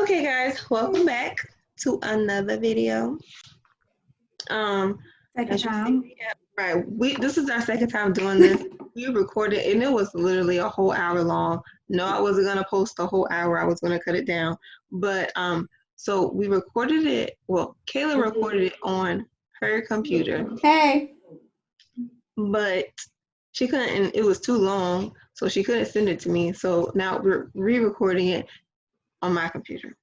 Okay, guys, welcome back to another video. Second As you time. see, this is our second time doing this. We recorded, and it was literally a whole hour long. No, I wasn't gonna post the whole hour. I was gonna cut it down. But so we recorded it. Well, Cayla recorded it on her computer, Hey. but she couldn't. And it was too long, so she couldn't send it to me. So now we're re-recording it on my computer.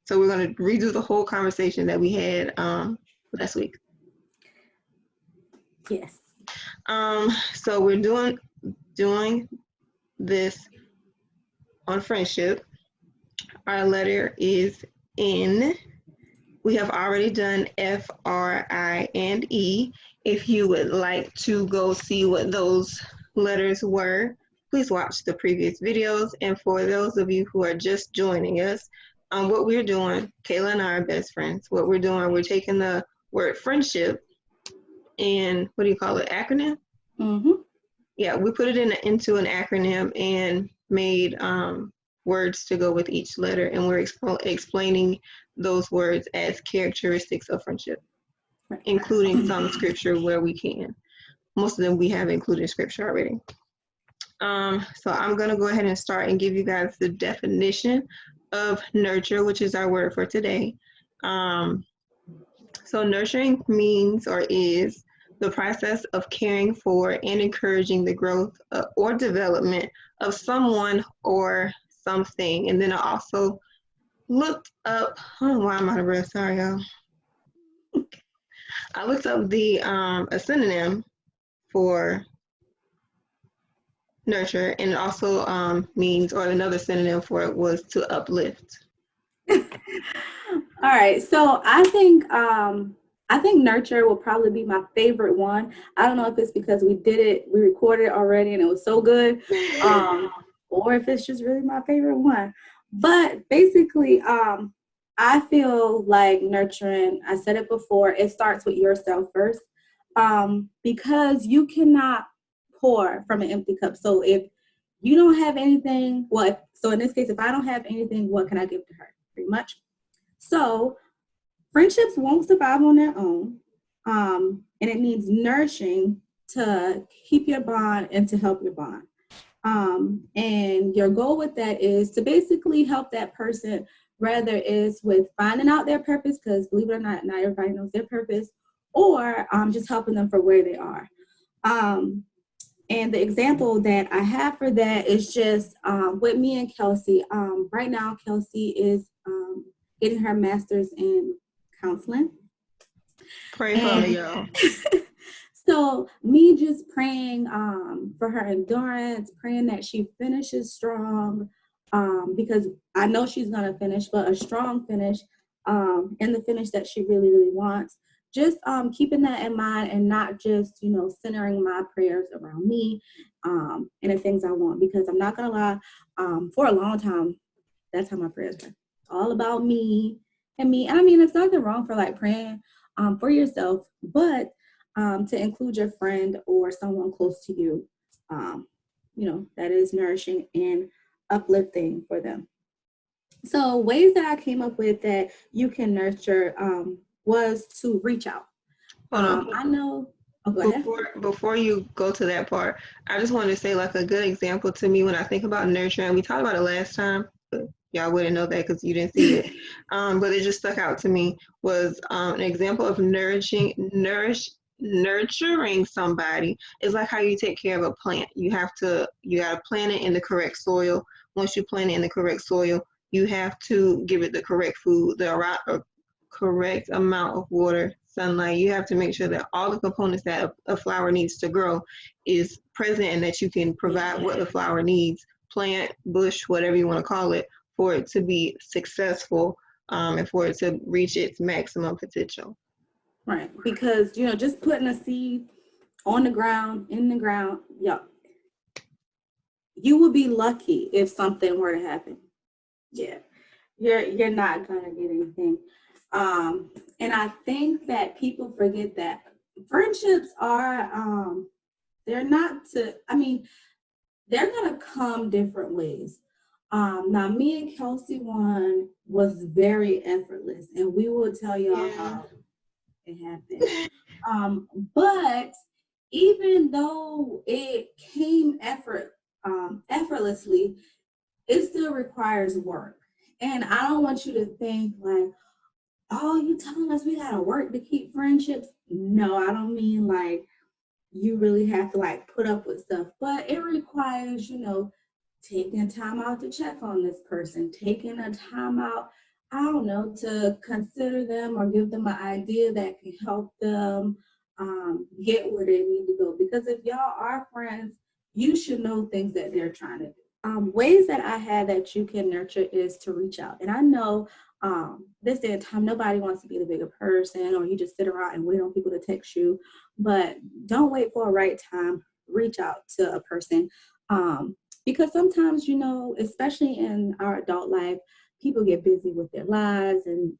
So we're going to redo the whole conversation that we had last week. Yes. So we're doing this on friendship. Our letter is N. We have already done F.R.I.E.N.D.S.H.I.P. If you would like to go see what those letters were, please watch the previous videos. And for those of you who are just joining us, what we're doing, Cayla and I are best friends. What we're doing, we're taking the word friendship and what do you call it, acronym? Mm-hmm. Yeah, we put it into an acronym and made words to go with each letter, and we're explaining those words as characteristics of friendship, including some scripture where we can. Most of them we have included scripture already. So I'm going to go ahead and start and give you guys the definition of nurture, which is our word for today. So nurturing means or is the process of caring for and encouraging the growth or development of someone or something. And then I also looked up, I don't know why I'm out of breath, sorry y'all. I looked up a synonym for nurture, and it also means, or another synonym for it was to uplift. All right. So I think nurture will probably be my favorite one. I don't know if it's because we recorded it already and it was so good, or if it's just really my favorite one. But basically, I feel like nurturing, I said it before, it starts with yourself first, because you cannot pour from an empty cup. So if you don't have anything, so in this case, if I don't have anything, what can I give to her? Pretty much. So friendships won't survive on their own. And it needs nourishing to keep your bond and to help your bond. And your goal with that is to basically help that person, whether it's with finding out their purpose, because believe it or not everybody knows their purpose, or just helping them for where they are. And the example that I have for that is just with me and Kelsey. Right now, Kelsey is getting her master's in counseling. Pray for me, y'all. So me just praying for her endurance, praying that she finishes strong, because I know she's going to finish, but a strong finish, and the finish that she really, really wants. Just keeping that in mind and not just, centering my prayers around me and the things I want. Because I'm not going to lie, for a long time, that's how my prayers were. All about me and me. And I mean, it's nothing wrong for like praying for yourself, but to include your friend or someone close to you, that is nourishing and uplifting for them. So ways that I came up with that you can nurture was to reach out. Hold on. I know. Oh, go ahead. Before you go to that part, I just wanted to say like a good example to me when I think about nurturing. We talked about it last time, but y'all wouldn't know that because you didn't see it. But it just stuck out to me was an example of nurturing somebody is like how you take care of a plant. You gotta plant it in the correct soil. Once you plant it in the correct soil, you have to give it the correct food, the correct amount of water, sunlight. You have to make sure that all the components that a flower needs to grow is present and that you can provide what the flower needs, plant, bush, whatever you want to call it, for it to be successful and for it to reach its maximum potential. Right. Because, just putting a seed on the ground, in the ground, you would be lucky if something were to happen. Yeah. You're not going to get anything. And I think that people forget that friendships are, they're going to come different ways. Now me and Kelsey one was very effortless, and we will tell y'all Yeah. how it happened. But even though it came effortlessly, it still requires work. And I don't want you to think like, oh, you telling us we gotta work to keep friendships? No, I don't mean like you really have to like put up with stuff, but it requires, taking time out to check on this person, taking a time out, I don't know, to consider them or give them an idea that can help them get where they need to go. Because if y'all are friends, you should know things that they're trying to do. Ways that I had that you can nurture is to reach out. And I know this day and time, nobody wants to be the bigger person, or you just sit around and wait on people to text you. But don't wait for a right time. Reach out to a person. Because sometimes, especially in our adult life, people get busy with their lives and,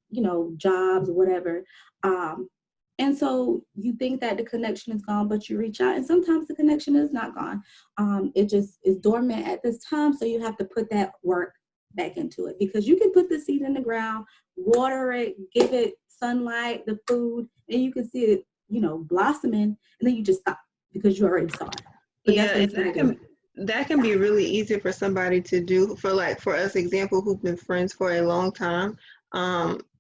jobs, whatever. And so you think that the connection is gone, but you reach out, and sometimes the connection is not gone. It just is dormant at this time. So you have to put that work back into it, because you can put the seed in the ground, water it, give it sunlight, the food, and you can see it, blossoming, and then you just stop because you already saw it. But Yeah, that's what and it's going to do. that can be really easy for somebody to do. For us example, who've been friends for a long time.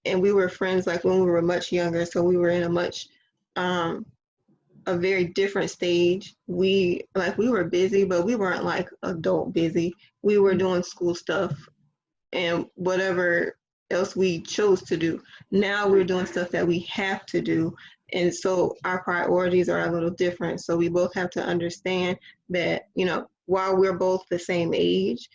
And we were friends like when we were much younger, so we were in a much um a very different stage. We were busy, but we weren't like adult busy. We were doing school stuff and whatever else we chose to do. Now we're doing stuff that we have to do. And so our priorities are a little different. So we both have to understand that, while we're both the same age,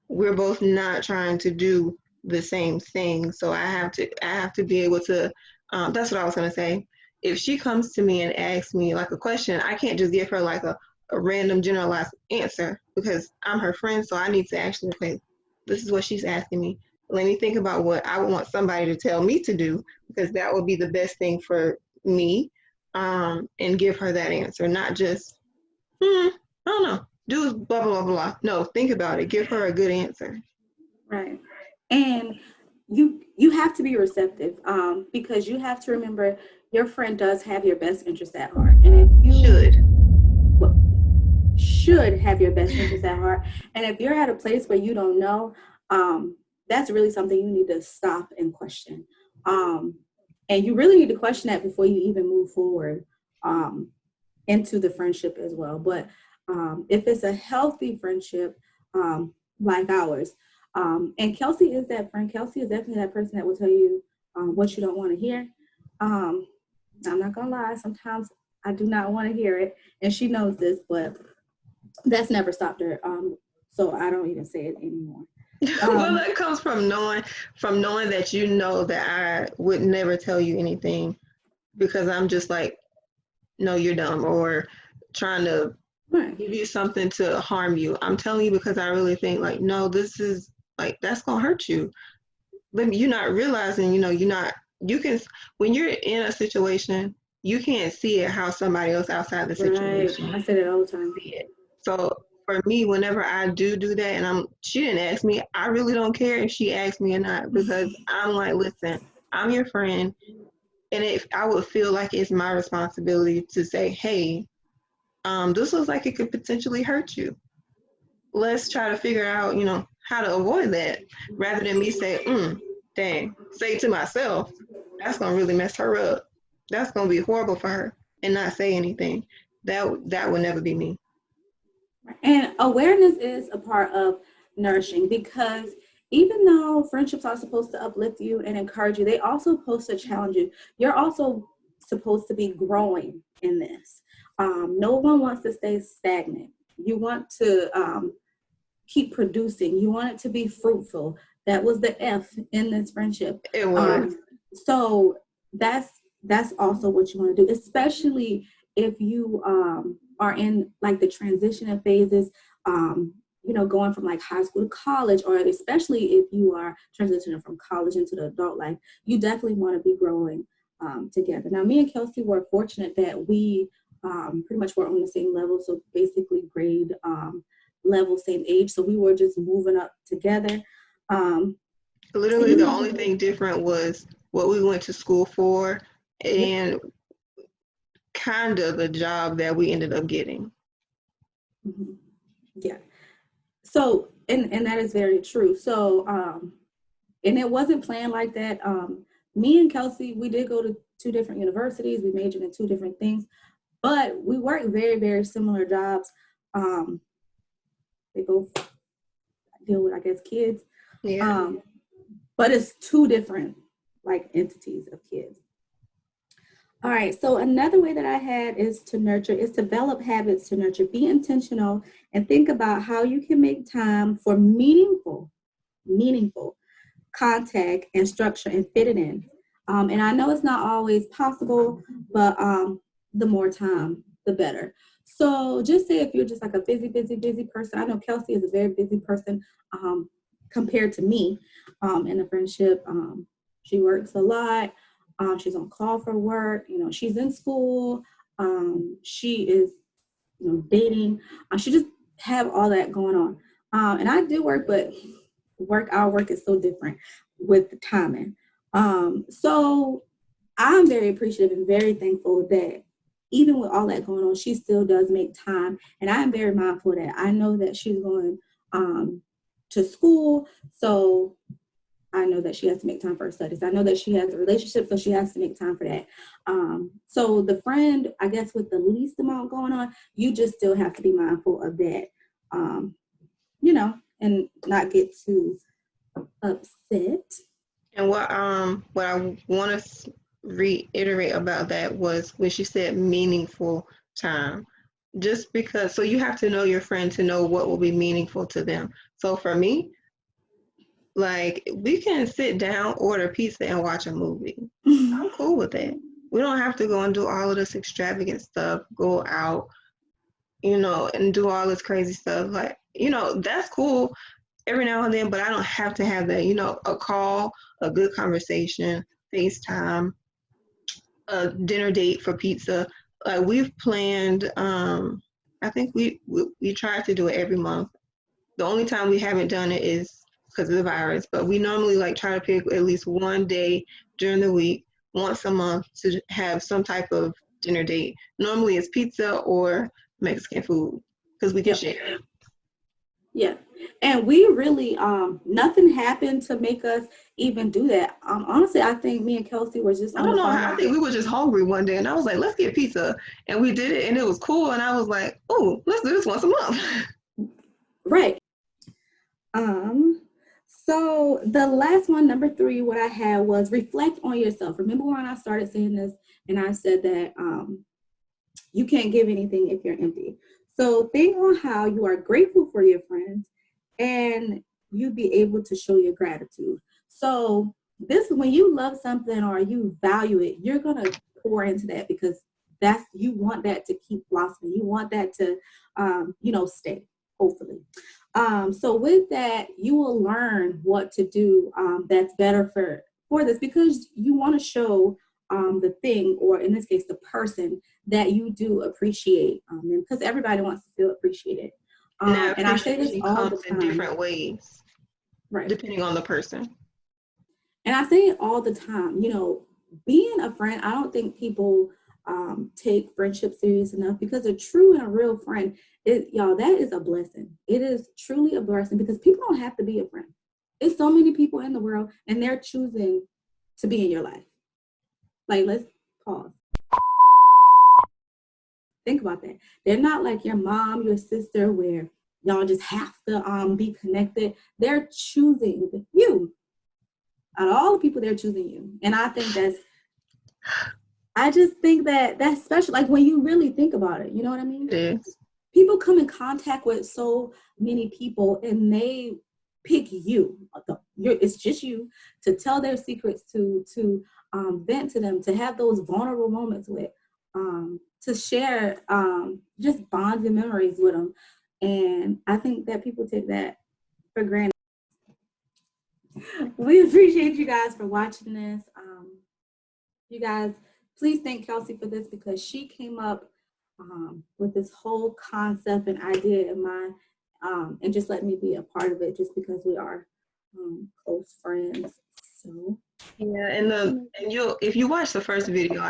we're both not trying to do the same thing. So I have to be able to, that's what I was going to say. If she comes to me and asks me like a question, I can't just give her like a random generalized answer because I'm her friend. So I need to actually say, this is what she's asking me. Let me think about what I would want somebody to tell me to do, because that would be the best thing for me, and give her that answer, not just, I don't know, do blah, blah, blah, blah. No, think about it. Give her a good answer. Right. And you have to be receptive, because you have to remember your friend does have your best interest at heart. And if you Should. well, should have your best interest at heart, and if you're at a place where you don't know, that's really something you need to stop and question. Um, and you really need to question that before you even move forward um, into the friendship as well. But if it's a healthy friendship, like ours, and Kelsey is that friend. Kelsey is definitely that person that will tell you what you don't want to hear. Um, I'm not gonna lie. Sometimes I do not want to hear it, and she knows this, but that's never stopped her. So I don't even say it anymore. Well, Um, that comes from knowing that that I would never tell you anything because I'm just like, no, you're dumb, or trying to right, give you something to harm you. I'm telling you because I really think like, no, this is like that's gonna hurt you. But you're not realizing, you're not. You can when you're in a situation, you can't see it how somebody else outside the right. situation I say that all the time. see it. So for me, whenever I do that, and she didn't ask me, I really don't care if she asked me or not because I'm like, listen, I'm your friend, and if I would feel like it's my responsibility to say, hey, this looks like it could potentially hurt you. Let's try to figure out, how to avoid that, rather than me say, dang, say to myself, that's gonna really mess her up. That's gonna be horrible for her, and not say anything. That would never be me. And awareness is a part of nourishing, because even though friendships are supposed to uplift you and encourage you, they also supposed to challenge you. You're also supposed to be growing in this. No one wants to stay stagnant. You want to keep producing. You want it to be fruitful. That was the F in this friendship. It was. So that's also what you want to do, especially if you are in like the transition phases. Going from like high school to college, or especially if you are transitioning from college into the adult life, you definitely want to be growing together. Now, me and Kelsey were fortunate that we pretty much were on the same level. So basically, grade level, same age. So we were just moving up together. Literally, the only thing different was what we went to school for and kind of the job that we ended up getting. Mm-hmm. Yeah. So, and that is very true. So, and it wasn't planned like that. Me and Kelsey, we did go to 2 different universities. We majored in 2 different things, but we worked very, very similar jobs. They both deal with, I guess, kids. Yeah. But it's 2 different like entities of kids. All right. So another way that I had is to nurture, is develop habits to nurture. Be intentional and think about how you can make time for meaningful contact and structure and fit it in. And I know it's not always possible, but the more time, the better. So just say if you're just like a busy person. I know Kelsey is a very busy person compared to me in a friendship. She works a lot. She's on call for work. You know, she's in school. She is, you know, dating. She just have all that going on. And I do work, but our work is so different with the timing. So I'm very appreciative and very thankful that even with all that going on, she still does make time. And I'm very mindful of that. I know that she's going to school. So I know that she has to make time for her studies. I know that she has a relationship, so she has to make time for that. So the friend, I guess, with the least amount going on, you just still have to be mindful of that, you know, and not get too upset. And what I want to reiterate about that was when she said meaningful time. Just because, so you have to know your friend to know what will be meaningful to them. So for me, like we can sit down, order pizza, and watch a movie. I'm cool with that. We don't have to go and do all of this extravagant stuff, go out, and do all this crazy stuff. Like, that's cool every now and then, but I don't have to have that, a call, a good conversation, FaceTime, a dinner date for pizza. We've planned, I think we try to do it every month. The only time we haven't done it is because of the virus, but we normally like try to pick at least one day during the week, once a month, to have some type of dinner date. Normally it's pizza or Mexican food because we can share. Yeah. And we really, nothing happened to make us even do that. Honestly, I think me and Kelsey were just I on don't the know. phone. I think we were just hungry one day, and I was like, "Let's get pizza," and we did it, and it was cool. And I was like, "Oh, let's do this once a month." Right. So the last one, number 3, what I had was reflect on yourself. Remember when I started saying this, and I said that you can't give anything if you're empty. So think on how you are grateful for your friends, and you be able to show your gratitude. So this, when you love something or you value it, you're gonna pour into that because you want that to keep blossoming. You want that to, stay. Hopefully. So with that, you will learn what to do that's better for this because you want to show the thing, or in this case, the person that you do appreciate them, because everybody wants to feel appreciated. Now, And I say this appreciation all the comes in time. different ways, Right. depending on the person. And I say it all the time, being a friend, I don't think people take friendship serious enough, because a true and a real friend, that is a blessing. It is truly a blessing because people don't have to be a friend. There's so many people in the world and they're choosing to be in your life. Like, let's pause. Think about that. They're not like your mom, your sister, where y'all just have to be connected. They're choosing you. Out of all the people, they're choosing you. And I just think that that's special. Like when you really think about it, you know what I mean? It is. People come in contact with so many people and they pick you. It's just you to tell their secrets, to vent to them, to have those vulnerable moments with, to share just bonds and memories with them. And I think that people take that for granted. We appreciate you guys for watching this. You guys, please thank Kelsey for this because she came up with this whole concept and idea in mind. and just let me be a part of it just because we are close friends. So Yeah, and you if you watch the first video,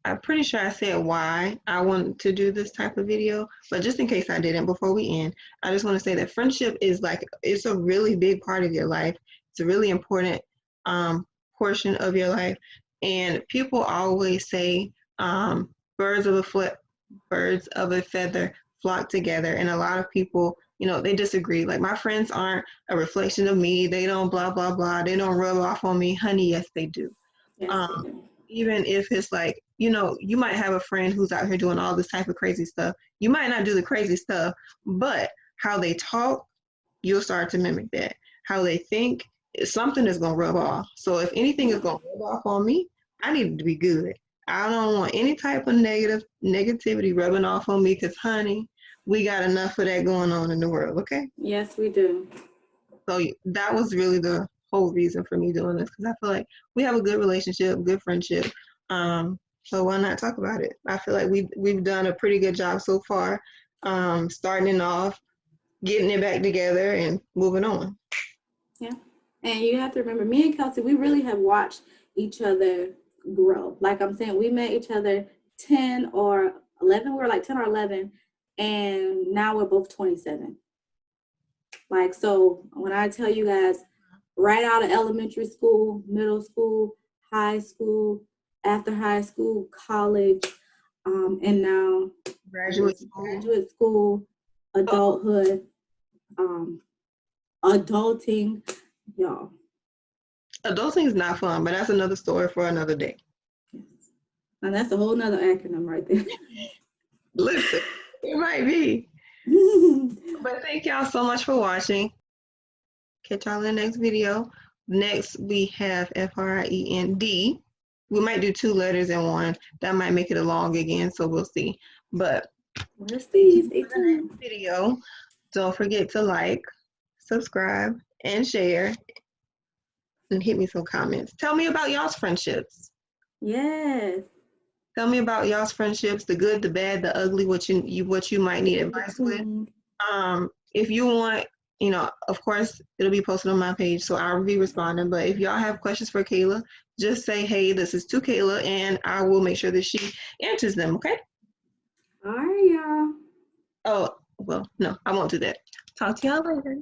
I'm pretty sure I said why I wanted to do this type of video, but just in case I didn't, before we end, I just want to say that friendship is like it's a really big part of your life. It's a really important um, portion of your life, and people always say birds of a flip, birds of a feather flock together, and a lot of people, they disagree. Like my friends aren't a reflection of me. They don't blah blah blah. They don't rub off on me, honey. Yes, they do. yes, Um, they do. even if it's like, you might have a friend who's out here doing all this type of crazy stuff. You might not do the crazy stuff, but how they talk, you'll start to mimic that. How they think, something is gonna rub off. So if anything is gonna rub off on me, I need to be good. I don't want any type of negativity rubbing off on me because, honey, we got enough of that going on in the world, okay? Yes, we do. So that was really the whole reason for me doing this because I feel like we have a good relationship, good friendship. So why not talk about it? I feel like we've done a pretty good job so far, starting it off, getting it back together, and moving on. Yeah. And you have to remember, me and Kelsey, we really have watched each other grow. Like I'm saying, we met each other 10 or 11. We were like 10 or 11. And now we're both 27. Like, so when I tell you guys, right out of elementary school, middle school, high school, after high school, college, and now Graduate school. graduate school, Oh, adulthood, um, adulting, y'all. adulting is not fun, but that's another story for another day. Yes. And that's a whole nother acronym right there. Listen, it might be. But thank y'all so much for watching. Catch y'all in the next video. Next, we have F.R.I.E.N.D. We might do 2 letters in one. That might make it a long again, so we'll see. But We'll stay see. tuned Stay for the next tuned. video. Don't forget to like, subscribe, and share, and hit me some comments. Tell me about y'all's friendships. Yes. Tell me about y'all's friendships, the good, the bad, the ugly, what you might need In advice with. between. If you want, of course, it'll be posted on my page, so I'll be responding. But if y'all have questions for Cayla, just say, hey, this is to Cayla, and I will make sure that she answers them, okay? All right, y'all. Oh, well, no, I won't do that. Talk to y'all later.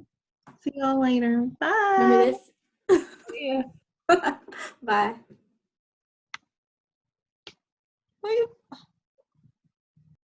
See y'all later. Remember Bye. this? Yeah. Bye. Wait.